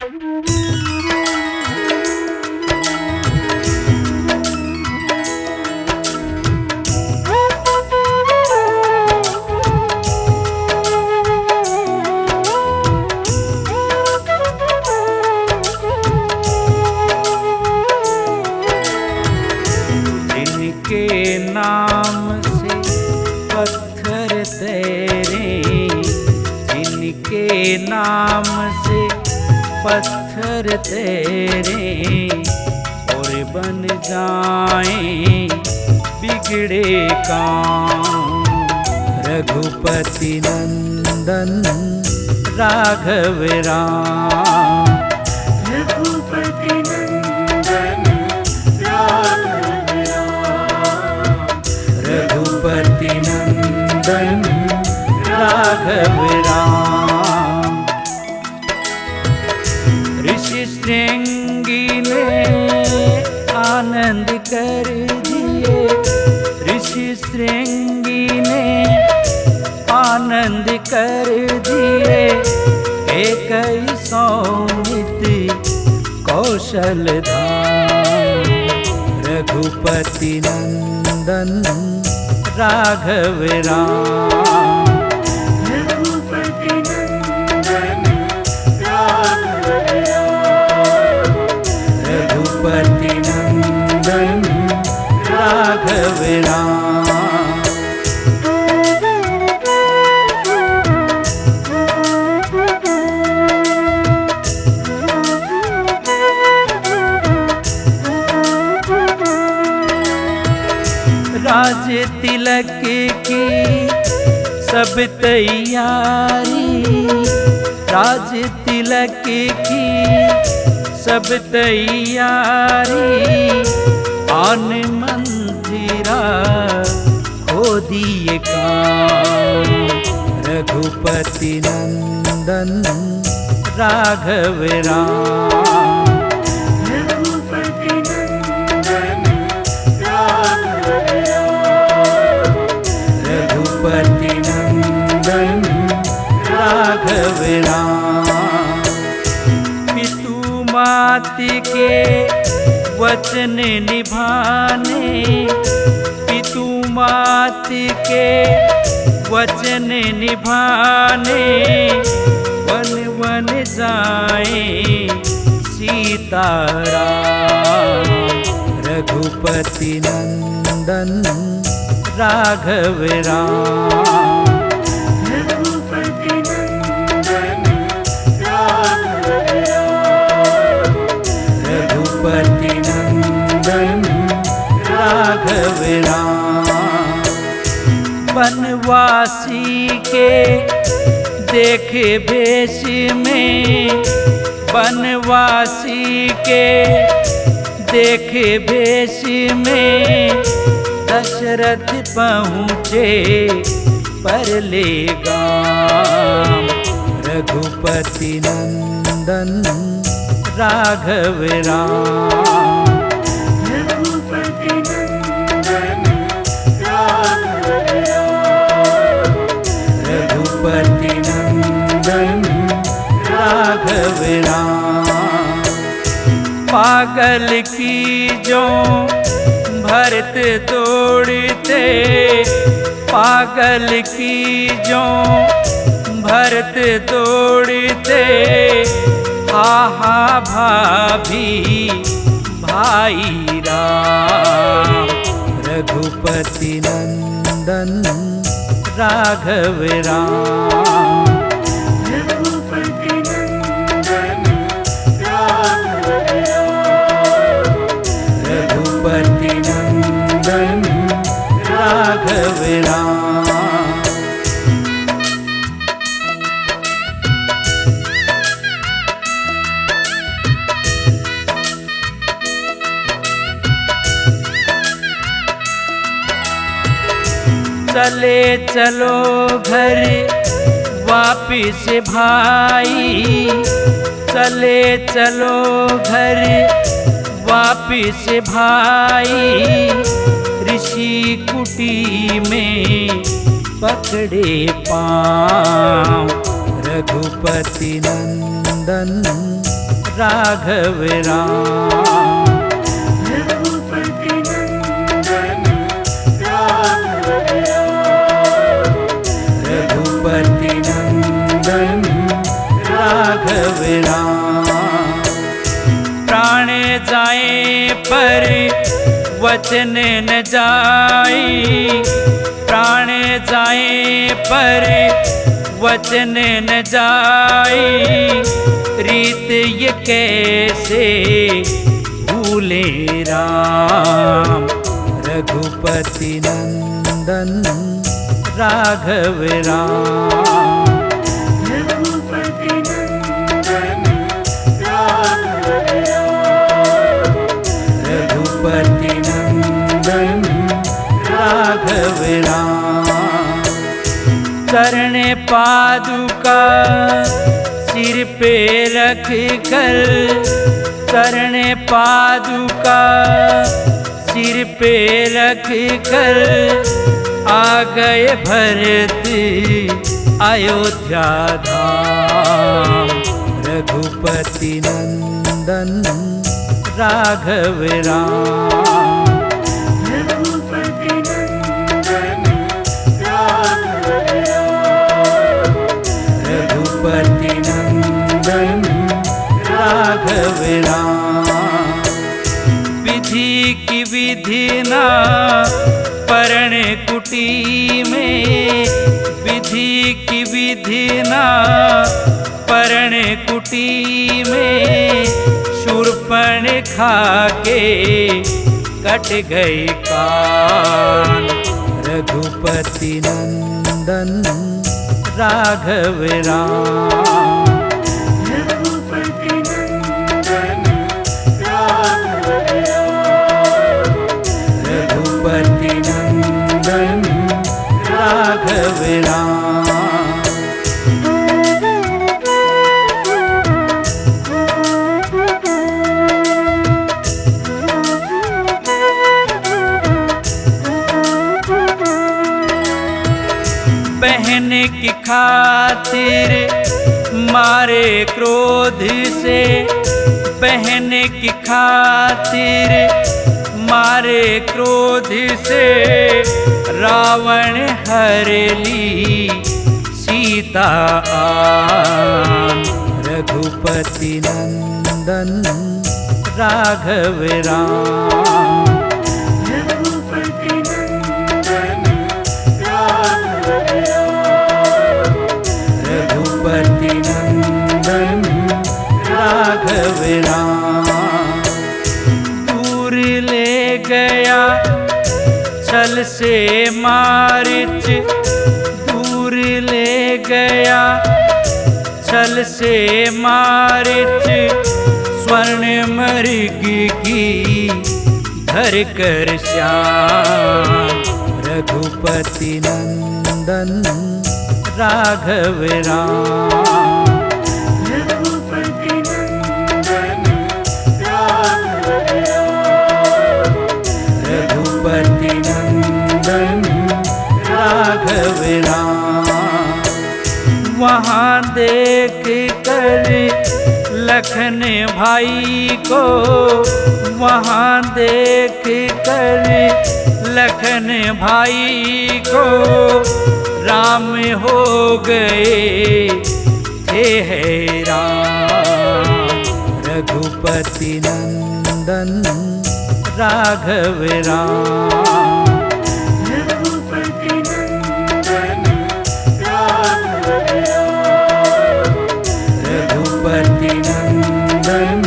जिनके नाम से पत्थर तैरे, जिनके नाम से पत्थर तैरे और बन जाएं बिगड़े काम। रघुपति नंदन राघव राम, रघुपति नंदन राघव राम, रघुपति नंदन राघव राम। ऋषि श्रृंगी ने आनंद कर दिए, ऋषि श्रृंगी ने आनंद कर दिए। एक सौमित्र कौशल धाम, रघुपति नंदन राघव राम, रघुपति नंदन राघव राम, रघुपति नंदन राघव राम। राज तिलक की सब तैयारी, राज तिलक की सब तैयारी। आन मंदिरा खो दिए काम, रघुपति नंदन राघव राम, रघुपति नंदन राघव राम, रघुपति नंदन राघव राम। पितु मात के वचन निभाने, पितु मात के वचन निभाने। वन वन जाए सीताराम, रघुपति नंदन राघव राम, रघुपति नंदन राघव राम, रघुपति नंदन राघव राम। बनवासी के देखे भेष में, बनवासी के देखे भेष में। दशरथ पहुँचे परले गाम, रघुपति नंदन राघव राम, रघुपति नंदन राघव राम, रघुपति नंदन राघव राम। पागल की जो भरत तोड़ते, पागल की जो भरत तोड़ते। आहा भाभी भाई राम, रघुपति नंदन राघव राम, रघुपति नंदन राघव राम, रघुपति नंदन राघव राम। चले चलो घर वापिस भाई, चले चलो घर वापिस भाई। ऋषि कुटी में पकड़े पाँव, रघुपति नंदन राघव राम। रघुपति नंदन राघव राम। रघुपति नंदन राघव राम। प्राण जाए पर वचन न जाई, प्राण जाए पर वचन न जाई, रीत ये कैसे भूले राम। रघुपति नंदन राघव राम। रघुपति नंदन राघव राम। रघुपति नंदन राघव राम। चरण पादुका सिर पे रख कर, चरण पादुका सिर पे रख कर, आ गए भरत अयोध्या धाम। रघुपति नंदन राघव राम। रघुपति नंदन राघव राम। रघुपति नंदन राघव राम। विधि की विधि ना परण कुटी में, विधि की विधि ना परण कुटी में, शूर्पणखा के कट गए कान। रघुपति नंदन राघव राम। रघुपति नंदन राघव राम। रघुपति नंदन राघव राम। बहन की खातिर मारे क्रोध से, बहन की खातिर मारे क्रोध से, रावण हर ली सीता आन। रघुपति नंदन राघव राम। रघुपति नंदन राघव राम। रघुपति नंदन राघव राम। दूर ले गया छल से मारिच, दूर ले गया छल से मारिच, स्वर्ण मृग की धर कर श्याम। रघुपति नंदन राघव राम। रघुपति नंदन राघव राम। रघुपति नंदन राघव राम। वहाँ देख कर लखन भाई को, वहाँ देख कर लखन भाई को, राम हो गए थे हैरान। रघुपति नंदन राघव राम। रघुपति नंदन राघव राम। रघुपति नंदन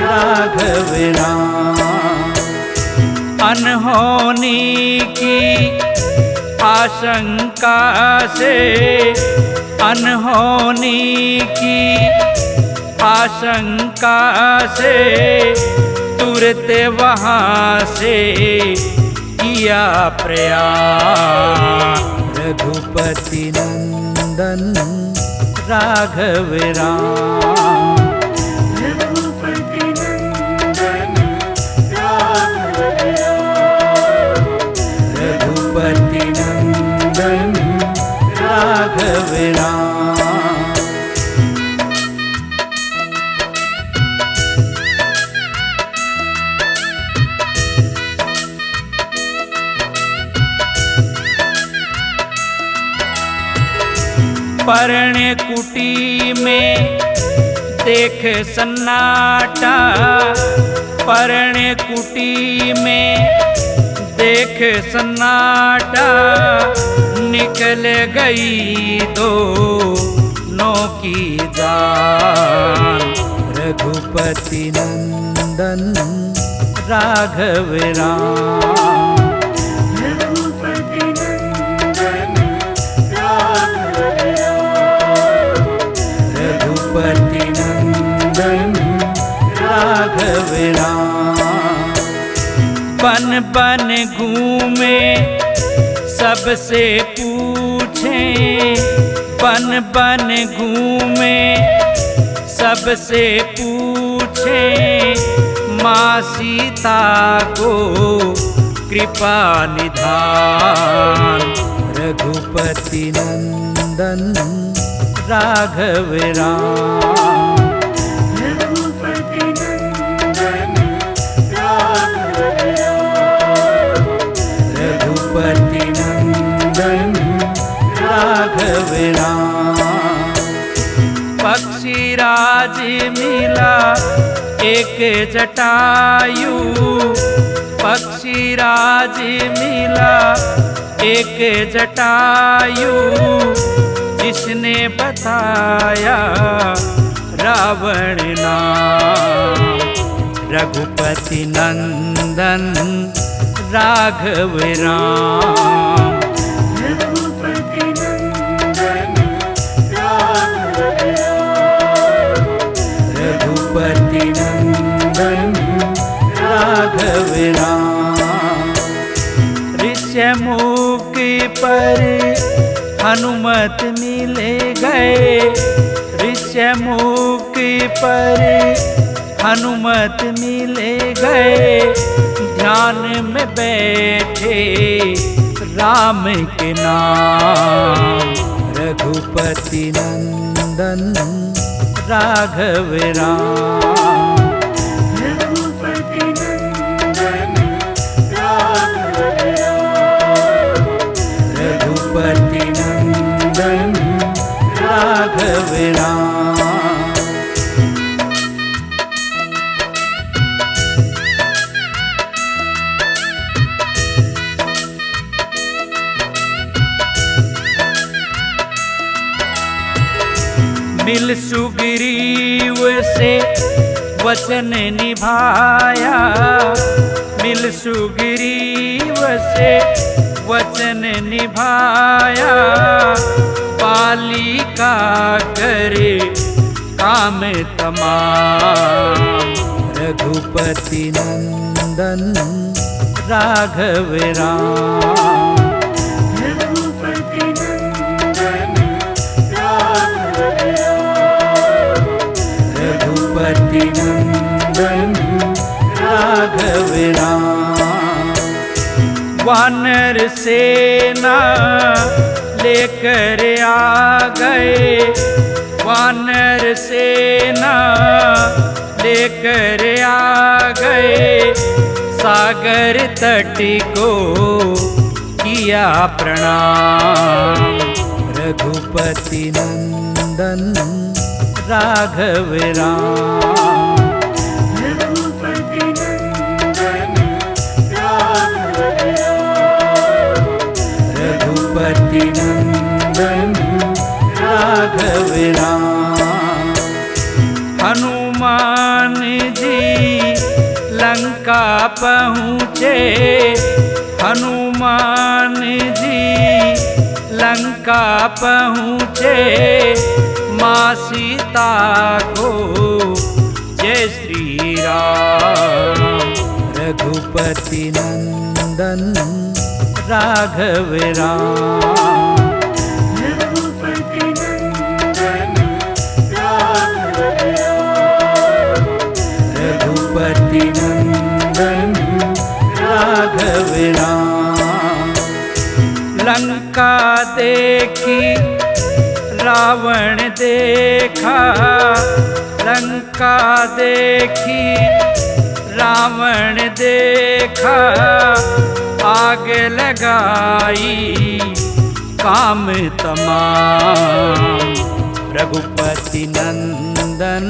राघव राम। अनहोनी की आशंका से, अनहोनी की आशंका से, तुरंत वहाँ से किया प्रयाण। रघुपति नंदन राघव राम। रघुपति नंदन राघव राम। रघुपति नंदन राघव राम। पर्ण कुटी में देख सन्नाटा, पर्ण कुटी में देख सन्नाटा, निकल गई दो नो की जान। रघुपति नंदन राघव राम, रघुपति नंदन राघव राम, रघुपति नंदन राघव राम। बन बन घूमे सबसे पूछे, बन बन घूमे सबसे पूछे, माँ सीता को कृपा निधान। रघुपति नंदन राघव राम, रघुपति नंदन राघव राम, रघुपति नंदन राघव राम। पक्षीराज मिला एक जटायु, पक्षीराज मिला एक जटायु, जिसने बताया रावण नाम। रघुपति नंदन राघव राम, रघुपति नंदन राघव राम, रघुपति नंदन राघव राम। ऋष्यमुख पर हनुमत मिले गए, ऋष्यमुख पर हनुमत मिले गए, ध्यान में बैठे राम के नाम। रघुपति नंदन राघव राम, रघुपति नंदन राघव राम, रघुपति नंदन राघव राम। मिल सुग्रीव से वचन निभाया, मिल सुग्रीव से वचन निभाया, बाली का करे काम तमाम। रघुपति नंदन राघव राम, रघुपति नंदन राघव राम, रघुपति नंदन राघव राम। वानर सेना लेकर आ गए, वानर सेना लेकर आ गए, सागर तट को किया प्रणाम। रघुपति नंदन राघव राम, रघुपति नंदन राघव राम, रघुपति नंदन राघव राम। हनुमान जी लंका पहुँचे, हनुमान जी लंका पहुँचे, माँ सीता को जय श्री राम। रघुपति नंदन राघव राम, रघुपति नंदन राघव राम, रघुपति नंदन राघव राम। लंका देखी रावण देखा, लंका देखी रावण देखा, आग लगाई काम तमाम। रघुपति नंदन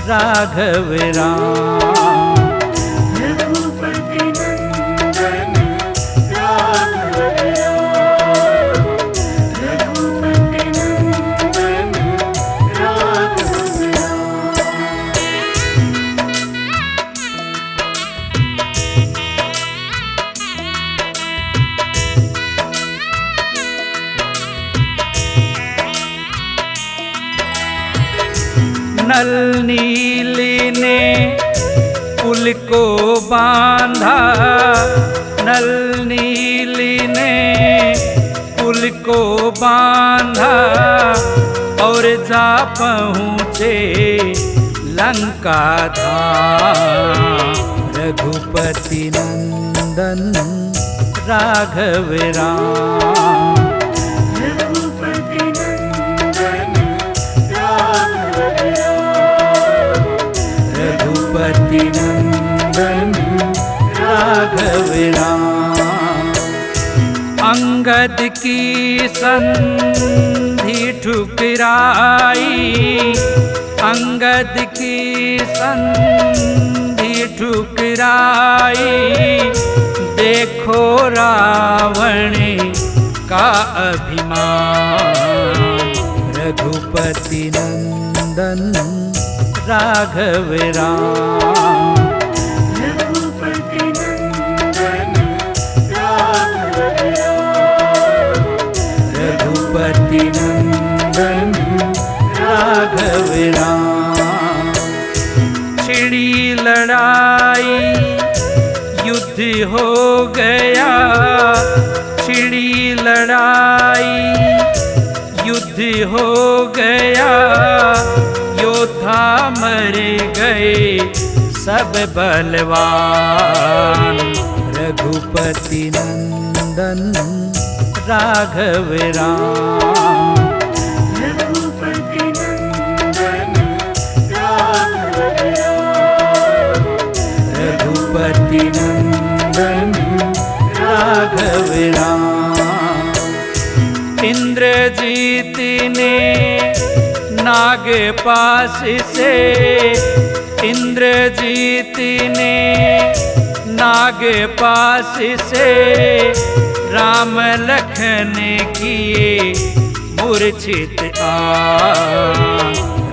राघव राम। रघुपति नंदन राघव राम। रघुपति नंदन राघव राम। नल नीली ने पुल को बांधा। नल नीली ने पुल को बांधा और जा पहुँचे लंका धाम। रघुपति नंदन राघव राम। रघुपति नंदन राघव राम। रघुपति नंदन राघव राम। अंगद की संधि ठुकराई। अंगद की संधि ठुकराई। देखो रावण का अभिमान। रघुपति नंदन राघव राम। रघुपति नंदन राघव राम। रघुपति नंदन राघव राम। छिड़ी लड़ाई युद्ध हो गया। छिड़ी लड़ाई युद्ध हो गया। योद्धा मर गए सब बलवान। रघुपति नंदन राघव राम। रघुपति नंदन राघव राम। रघुपति नंदन राघव राम। इंद्रजीत ने नाग पास से। इंद्रजीत ने नाग पास से राम लखन किए मूर्छित आन।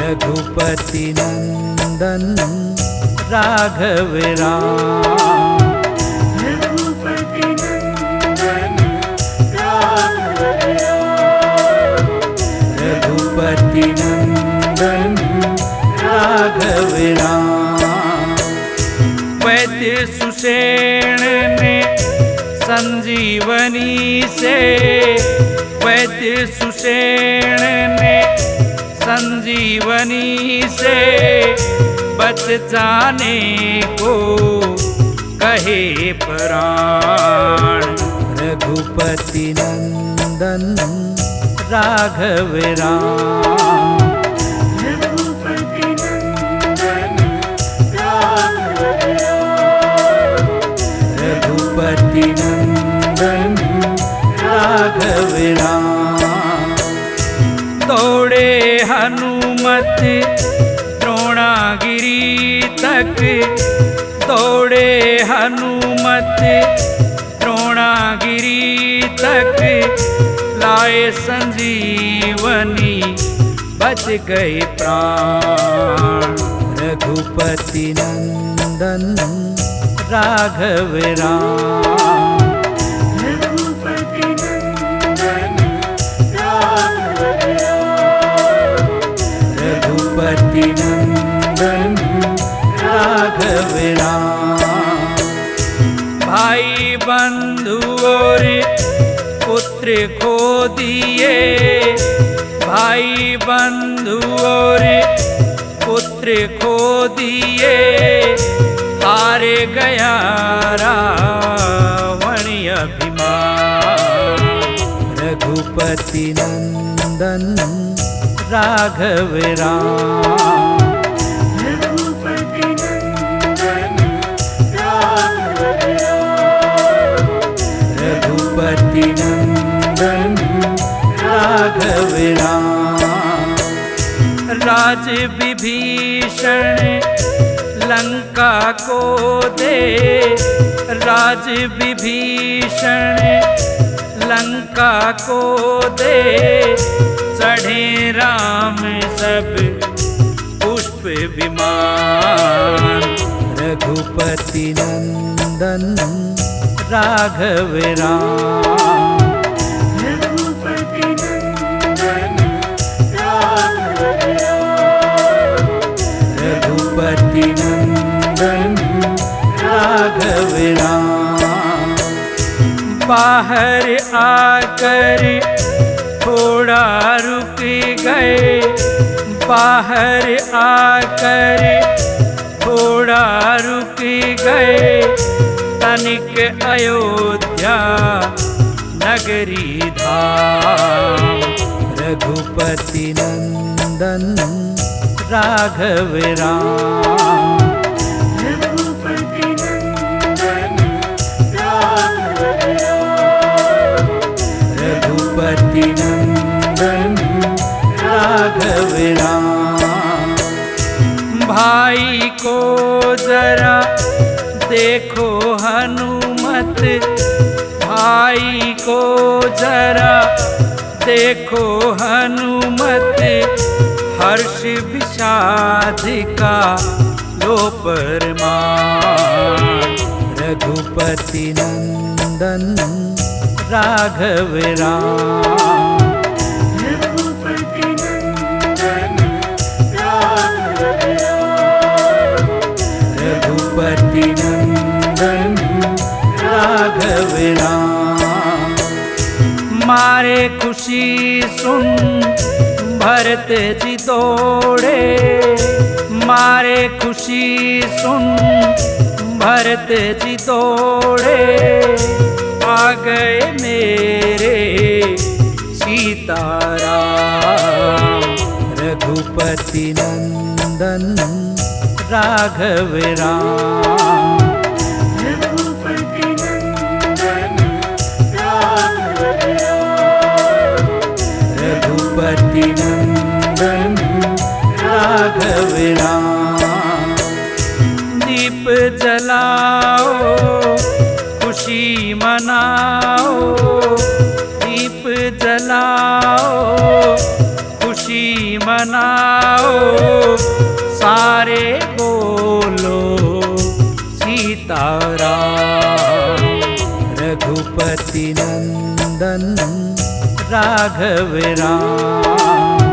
रघुपति नंदन राघव राम। रघुपति नंदन राघव राम। रघुपति नंदन राघव राम। वैद्य सुषेण ने संजीवनी से। वैद्य सुषेण ने संजीवनी से बच जाने को कहे प्राण। रघुपति नंदन राघव राम। रघुपति नंदन राघव राम। रघुपति नंदन राघव राम। दौड़े हनुमत द्रोणागिरी तक। दौड़े हनुमत द्रोणागिरी तक। लाए संजीवनी बच गए प्राण। रघुपति नंदन राघव राम। रघुपति नंदन राघव राम। रघुपति नंदन राघव राम। भाई बंधु और पुत्र खो दिए। भाई बंधु और पुत्र खो दिए। हार गया रावण अभिमान। रघुपति नंदन राघव राम। रघुपति नंदन राघव राम। रघुपति नंदन विभीषण लंका को दे, राज विभीषण लंका को दे, चढ़े राम सब पुष्प विमान। रघुपति नंदन राघव राम, रघुपति नंदन राघव राम, रघुपति नंदन राघव राम। बाहर आकर थोड़ा रुक गए, बाहर आकर थोड़ा रुक गए, तनिक अयोध्या नगरी धाम। रघुपति नंदन राघव राम, रघुपति नंदन राघव राम, रघुपति नंदन राघव राम। भाई को जरा देखो हनुमत, भाई को जरा देखो हनुमत, हर्ष विषाद का लो परमान। रघुपति नंदन राघव राम, रघुपति नंदन राघव राम, रघुपति नंदन राघव राम। मारे खुशी सुन भरत जी दौड़े, मारे खुशी सुन भरत जी दौड़े, आ गए मेरे सीताराम। रघुपति नंदन राघव राम, रघुपति नंदन राघव राम, रघुपति नंदन राघव राम। दीप जलाओ खुशी मनाओ, दीप जलाओ खुशी मनाओ, सारे बोलो सीताराम। रघुपति नंदन राघव राम,